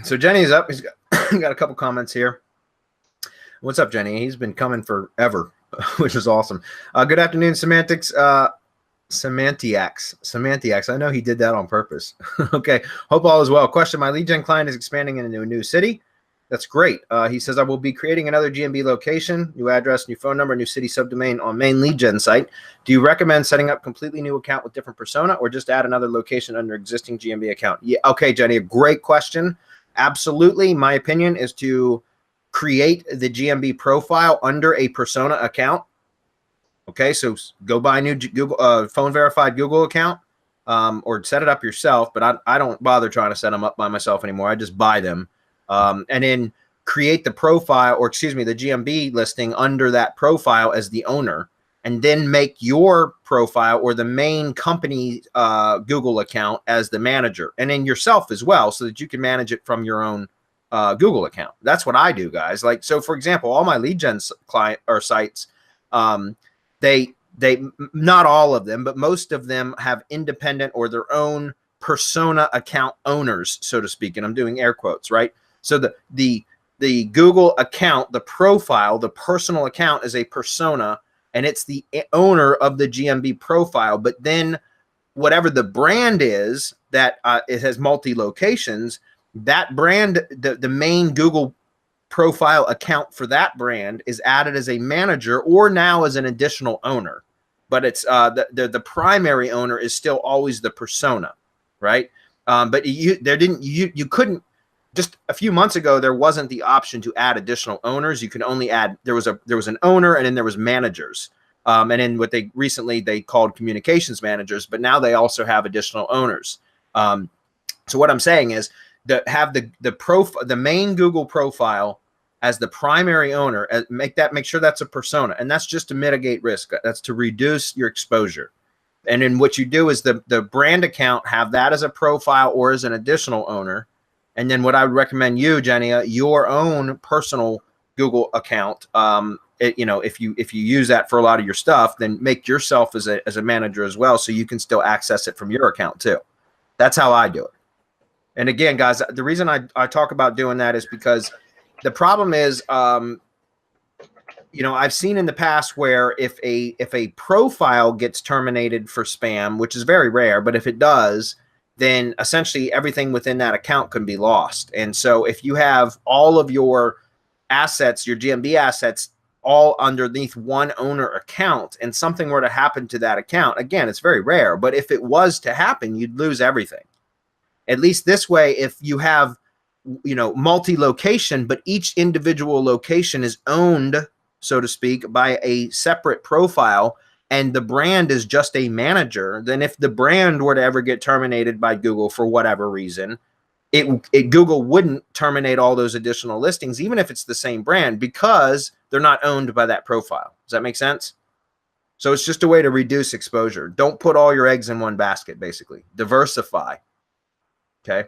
So Jenny's up. He's got, got a couple comments here. What's up, Jenny? He's been coming forever, which is awesome. Good afternoon, Semantics. Semantiacs. I know he did that on purpose. Okay. Hope all is well. Question: my lead gen client is expanding into a new city. That's great. He says, I will be creating another GMB location, new address, new phone number, new city subdomain on main lead gen site. Do you recommend setting up completely new account with different persona or just add another location under existing GMB account? Yeah. Okay, Jenny, a great question. Absolutely. My opinion is to create the GMB profile under a persona account. Okay, so go buy a new Google phone verified Google account, or set it up yourself. But I don't bother trying to set them up by myself anymore. I just buy them, and then create the profile, or excuse me, the GMB listing under that profile as the owner, and then make your profile or the main company Google account as the manager, and then yourself as well, so that you can manage it from your own Google account. That's what I do, guys. Like, so for example, all my lead gen client or sites, they not all of them, but most of them have independent or their own persona account owners, so to speak. And I'm doing air quotes, right? So the Google account, the profile, the personal account is a persona, and it's the owner of the GMB profile. But then whatever the brand is that it has multi-locations, that brand, the main Google profile account for that brand is added as a manager or now as an additional owner. But it's the primary owner is still always the persona, right? But you couldn't, just a few months ago, there wasn't the option to add additional owners. You could only add, there was an owner, and then there was managers. And then what they recently called communications managers, but now they also have additional owners. So what I'm saying is have the main Google profile as the primary owner, make sure that's a persona, and that's just to mitigate risk. That's to reduce your exposure. And then what you do is the brand account, have that as a profile or as an additional owner. And then what I would recommend you, Jenny, your own personal Google account. If you use that for a lot of your stuff, then make yourself as a manager as well, so you can still access it from your account too. That's how I do it. And again, guys, the reason I talk about doing that is because the problem is, I've seen in the past where if a profile gets terminated for spam, which is very rare, but if it does, then essentially everything within that account can be lost. And so if you have all of your assets, your GMB assets, all underneath one owner account, and something were to happen to that account, again, it's very rare, but if it was to happen, you'd lose everything. At least this way, if you have multi-location, but each individual location is owned, so to speak, by a separate profile, and the brand is just a manager, then if the brand were to ever get terminated by Google for whatever reason, Google wouldn't terminate all those additional listings, even if it's the same brand, because they're not owned by that profile. Does that make sense? So it's just a way to reduce exposure. Don't put all your eggs in one basket, basically. Diversify. Okay.